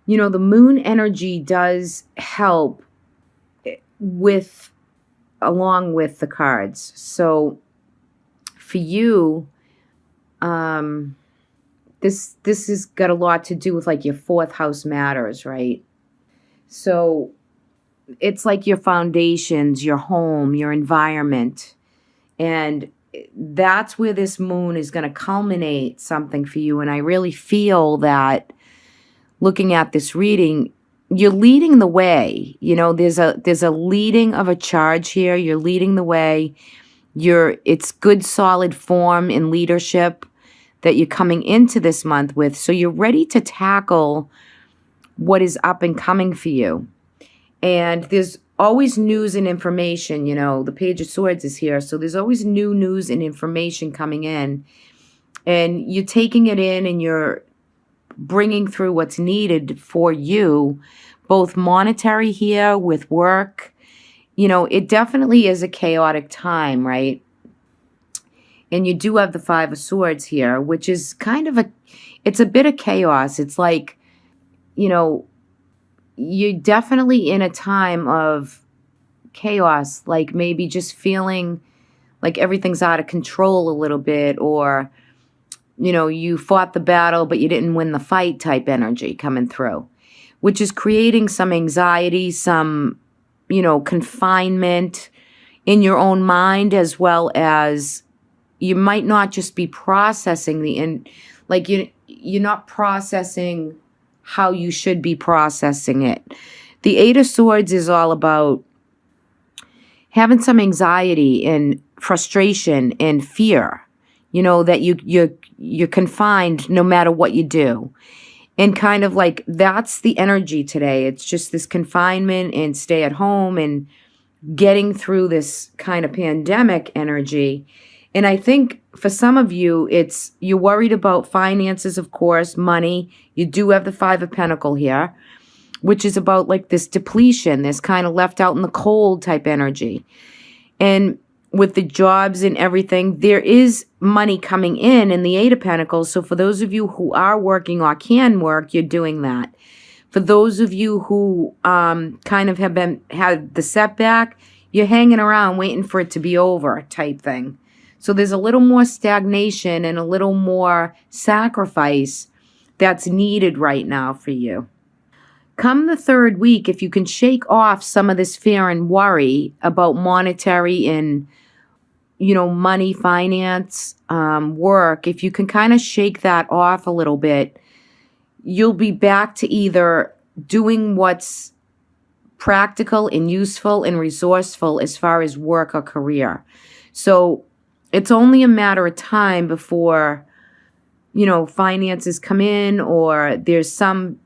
The moon energy does help with, along with the cards. So for you, this has got a lot to do with like your fourth house matters, right? So it's like your foundations, your home, your environment. And that's where this moon is going to culminate something for you. And I really feel that looking at this reading, you're leading the way. There's a leading of a charge here. You're leading the way. It's good solid form in leadership that you're coming into this month with. So you're ready to tackle what is up and coming for you. And there's always news and information. The Page of Swords is here. So there's always new news and information coming in. And you're taking it in and you're bringing through what's needed for you, both monetary here with work. It definitely is a chaotic time, right? And you do have the Five of Swords here, which is kind of it's a bit of chaos. It's like, you're definitely in a time of chaos, like maybe just feeling like everything's out of control a little bit, or, you fought the battle, but you didn't win the fight type energy coming through, which is creating some anxiety, some, confinement in your own mind, as well as you might not just be processing you're not processing how you should be processing it. The Eight of Swords is all about having some anxiety and frustration and fear, that you're confined no matter what you do. And kind of like that's the energy today. It's just this confinement and stay at home and getting through this kind of pandemic energy. And I think for some of you, you're worried about finances, of course, money. You do have the Five of Pentacles here, which is about like this depletion, this kind of left out in the cold type energy. And with the jobs and everything, there is money coming in the Eight of Pentacles. So for those of you who are working or can work, you're doing that. For those of you who kind of had the setback, you're hanging around waiting for it to be over type thing. So there's a little more stagnation and a little more sacrifice that's needed right now for you. Come the third week, if you can shake off some of this fear and worry about monetary and, money, finance, work, if you can kind of shake that off a little bit, you'll be back to either doing what's practical and useful and resourceful as far as work or career. So it's only a matter of time before, finances come in, or there's some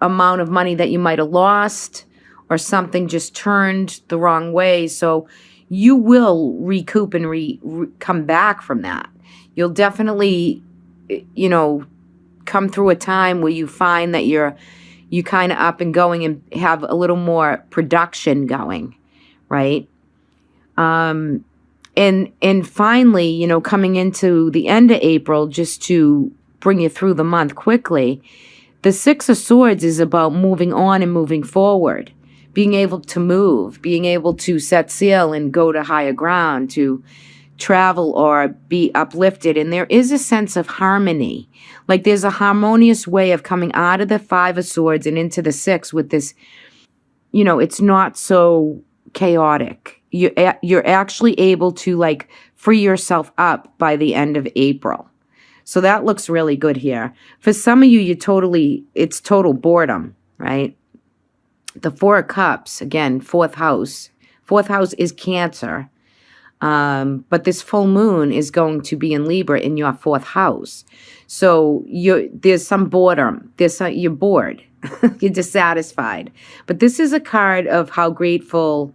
amount of money that you might have lost, or something just turned the wrong way. So you will recoup and come back from that. You'll definitely, come through a time where you find that you're kind of up and going and have a little more production going, right? And finally, coming into the end of April, just to bring you through the month quickly, the Six of Swords is about moving on and moving forward, being able to move, being able to set sail and go to higher ground, to travel or be uplifted. And there is a sense of harmony. Like there's a harmonious way of coming out of the Five of Swords and into the Six with this, it's not so chaotic. You're actually able to like free yourself up by the end of April. So that looks really good here. For some of you, it's total boredom, right? The Four of Cups, again, fourth house. Fourth house is Cancer. But this full moon is going to be in Libra in your fourth house. So there's some boredom. You're bored. You're dissatisfied. But this is a card of how grateful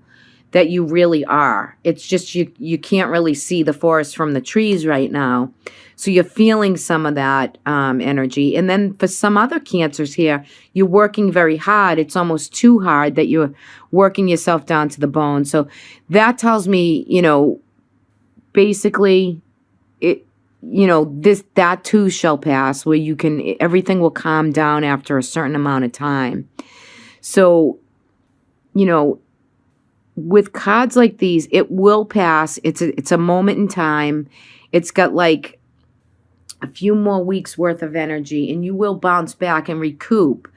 that you really are. It's just you can't really see the forest from the trees right now. So you're feeling some of that energy. And then for some other Cancers here, you're working very hard. It's almost too hard that you're working yourself down to the bone. So that tells me, basically, that too shall pass, where everything will calm down after a certain amount of time. So, with cards like these, it will pass. It's a moment in time. It's got like a few more weeks worth of energy, and you will bounce back and recoup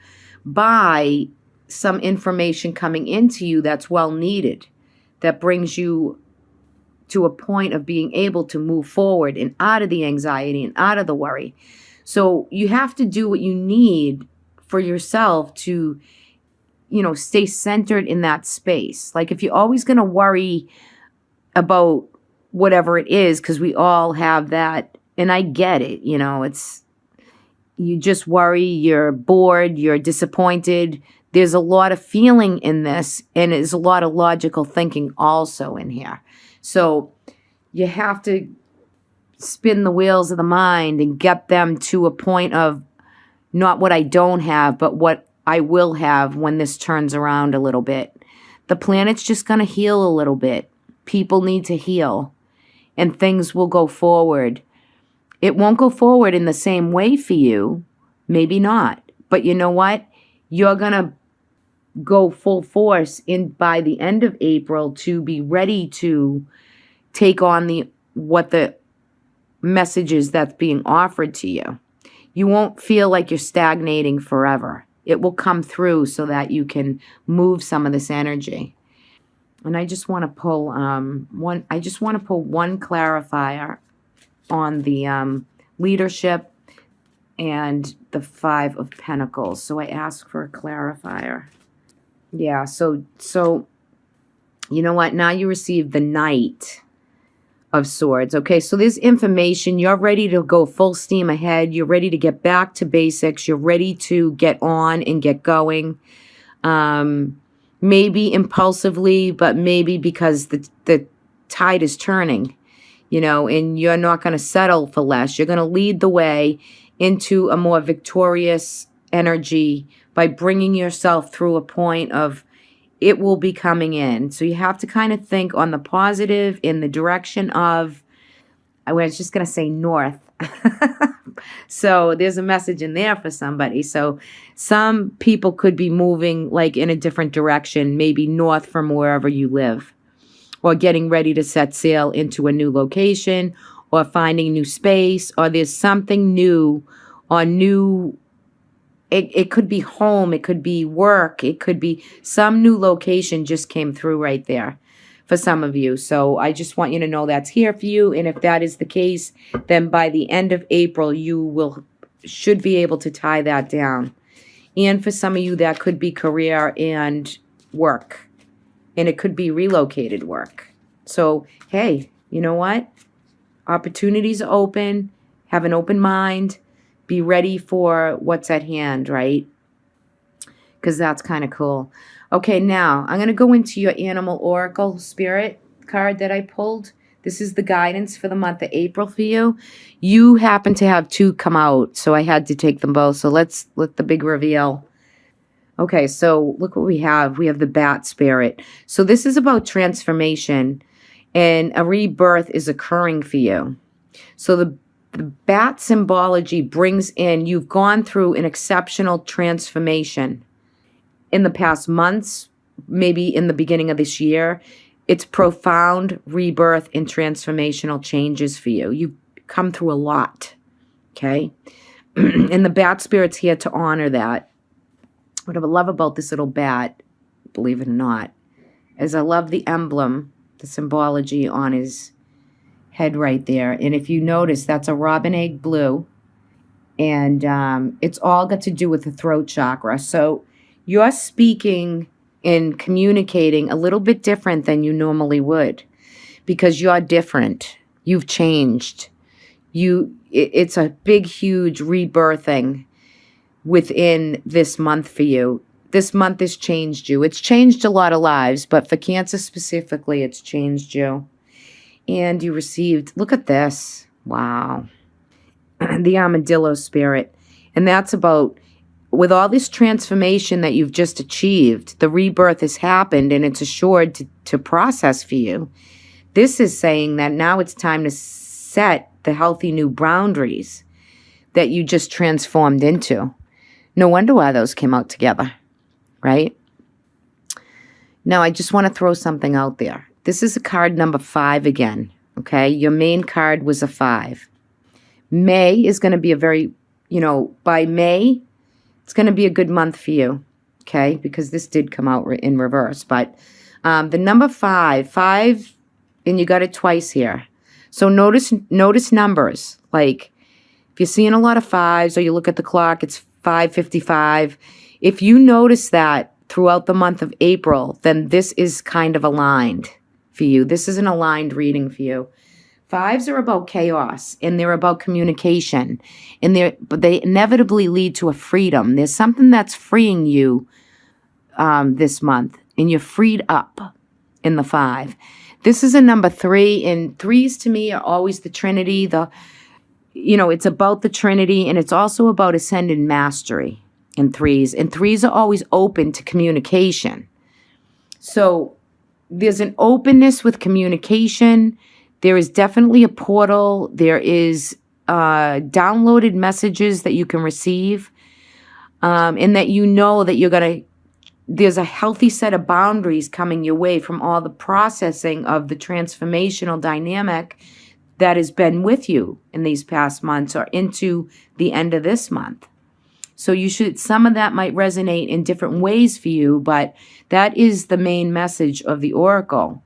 by some information coming into you that's well needed, that brings you to a point of being able to move forward and out of the anxiety and out of the worry. So you have to do what you need for yourself to, stay centered in that space. Like if you're always going to worry about whatever it is, because we all have that, and I get it, you just worry, you're bored, you're disappointed. There's a lot of feeling in this, and there's a lot of logical thinking also in here. So you have to spin the wheels of the mind and get them to a point of not what I don't have, but what I will have when this turns around a little bit. The planet's just going to heal a little bit. People need to heal, and things will go forward. It won't go forward in the same way for you. Maybe not. But you know what? You're going to go full force by the end of April to be ready to take on what the messages that's being offered to you. You won't feel like you're stagnating forever. It will come through so that you can move some of this energy. And I just want to pull one clarifier on the leadership and the 5 of Pentacles. So I ask for a clarifier. Yeah, so you know what? Now you receive the Knight of Swords. Okay, so there's information. You're ready to go full steam ahead. You're ready to get back to basics. You're ready to get on and get going. Maybe impulsively, but maybe because the tide is turning, and you're not going to settle for less. You're going to lead the way into a more victorious energy by bringing yourself through a point of it will be coming in. So you have to kind of think on the positive in the direction of, I was just going to say north. So there's a message in there for somebody. So some people could be moving like in a different direction, maybe north from wherever you live, or getting ready to set sail into a new location, or finding new space, or there's something new or new. It could be home, it could be work, it could be some new location just came through right there for some of you. So I just want you to know that's here for you. And if that is the case, then by the end of April, you should be able to tie that down. And for some of you, that could be career and work. And it could be relocated work. So, hey, you know what? Opportunities are open. Have an open mind. Be ready for what's at hand, right? Because that's kind of cool. Okay, now I'm going to go into your Animal Oracle Spirit card that I pulled. This is the guidance for the month of April for you. You happen to have 2 come out, so I had to take them both. So let the big reveal. Okay, so look what we have. We have the Bat Spirit. So this is about transformation, and a rebirth is occurring for you. So the bat symbology brings in, you've gone through an exceptional transformation in the past months, maybe in the beginning of this year. It's profound rebirth and transformational changes for you. You've come through a lot, okay? And the Bat Spirit's here to honor that. What I love about this little bat, believe it or not, is I love the emblem, the symbology on his head right there. And if you notice, that's a robin egg blue. And it's all got to do with the throat chakra. So you're speaking and communicating a little bit different than you normally would, because you're different. You've changed. It's a big, huge rebirthing within this month for you. This month has changed you. It's changed a lot of lives, but for Cancer specifically, it's changed you. And you received, look at this. Wow. The Armadillo Spirit. And that's about, with all this transformation that you've just achieved, the rebirth has happened and it's assured to process for you. This is saying that now it's time to set the healthy new boundaries that you just transformed into. No wonder why those came out together, right? Now, I just want to throw something out there. This is a card number 5 again, okay? Your main card was a 5. May is going to be a very, by May, it's going to be a good month for you, okay? Because this did come out in reverse. But the number 5, and you got it twice here. So notice numbers. Like, if you're seeing a lot of 5s or you look at the clock, it's 5:55. If you notice that throughout the month of April, then this is kind of aligned for you. This is an aligned reading for you. 5s are about chaos, and they're about communication, but they inevitably lead to a freedom. There's something that's freeing you this month, and you're freed up in the 5. This is a number 3, and 3s to me are always the Trinity. It's about the Trinity, and it's also about ascended mastery in 3s. And 3s are always open to communication. So there's an openness with communication. There is definitely a portal. There is downloaded messages that you can receive, and that that there's a healthy set of boundaries coming your way from all the processing of the transformational dynamic that has been with you in these past months or into the end of this month. So some of that might resonate in different ways for you, but that is the main message of the Oracle,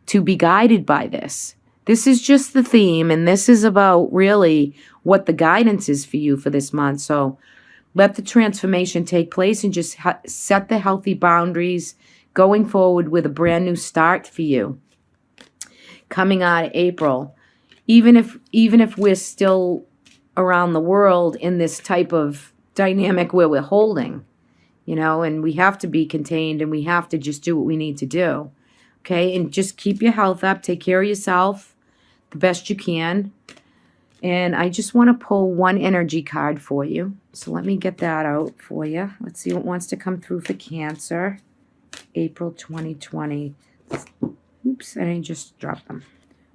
to be guided by this. This is just the theme, and this is about really what the guidance is for you for this month. So let the transformation take place and just set the healthy boundaries going forward with a brand new start for you coming out of April. Even if we're still around the world in this type of dynamic where we're holding, and we have to be contained and we have to just do what we need to do. Okay. And just keep your health up, take care of yourself the best you can. And I just want to pull one energy card for you. So let me get that out for you. Let's see what wants to come through for Cancer. April 2020. Oops, I just dropped them.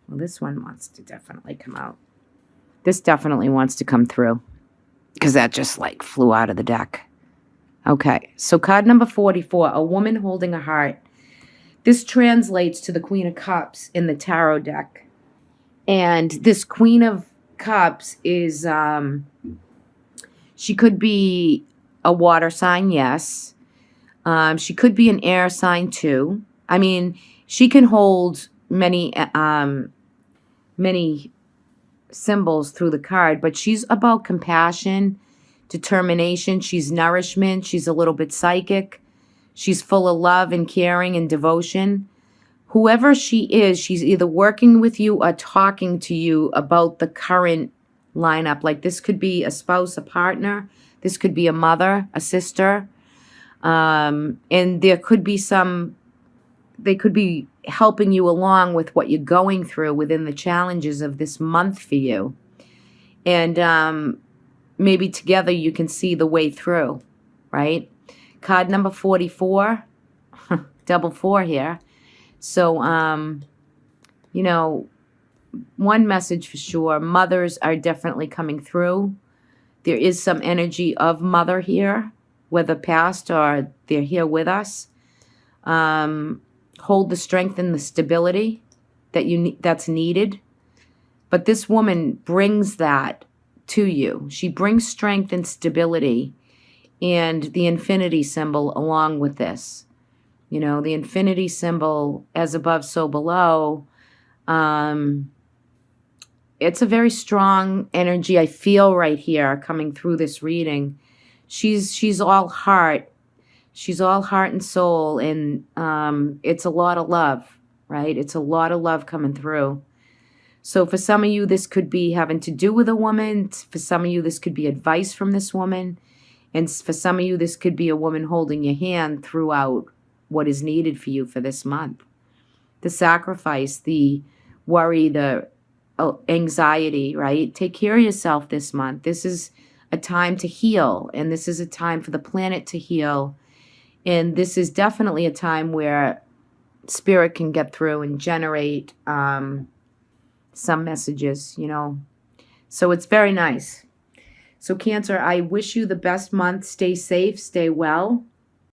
Well, this one wants to definitely come out. This definitely wants to come through because that just flew out of the deck. Okay, so card number 44, a woman holding a heart. This translates to the Queen of Cups in the tarot deck. And this Queen of Cups is, she could be a water sign, yes. She could be an air sign too. I mean, she can hold many symbols through the card, but she's about compassion, determination. She's nourishment. She's a little bit psychic. She's full of love and caring and devotion. Whoever she is, she's either working with you or talking to you about the current lineup. Like, this could be a spouse, a partner. This could be a mother, a sister. And there could be they could be helping you along with what you're going through within the challenges of this month for you. And maybe together you can see the way through, right? Card number 44, double 4 here. So, one message for sure, mothers are definitely coming through. There is some energy of mother here, whether past or they're here with us. Hold the strength and the stability that's needed. But this woman brings that to you. She brings strength and stability and the infinity symbol along with this. The infinity symbol, as above, so below. It's a very strong energy I feel right here coming through this reading. She's all heart. She's all heart and soul, and it's a lot of love, right? It's a lot of love coming through. So for some of you, this could be having to do with a woman. For some of you, this could be advice from this woman. And for some of you, this could be a woman holding your hand throughout what is needed for you for this month. The sacrifice, the worry, the anxiety, right? Take care of yourself this month. This is a time to heal, and this is a time for the planet to heal. And this is definitely a time where spirit can get through and generate some messages, So it's very nice. So Cancer, I wish you the best month. Stay safe, stay well.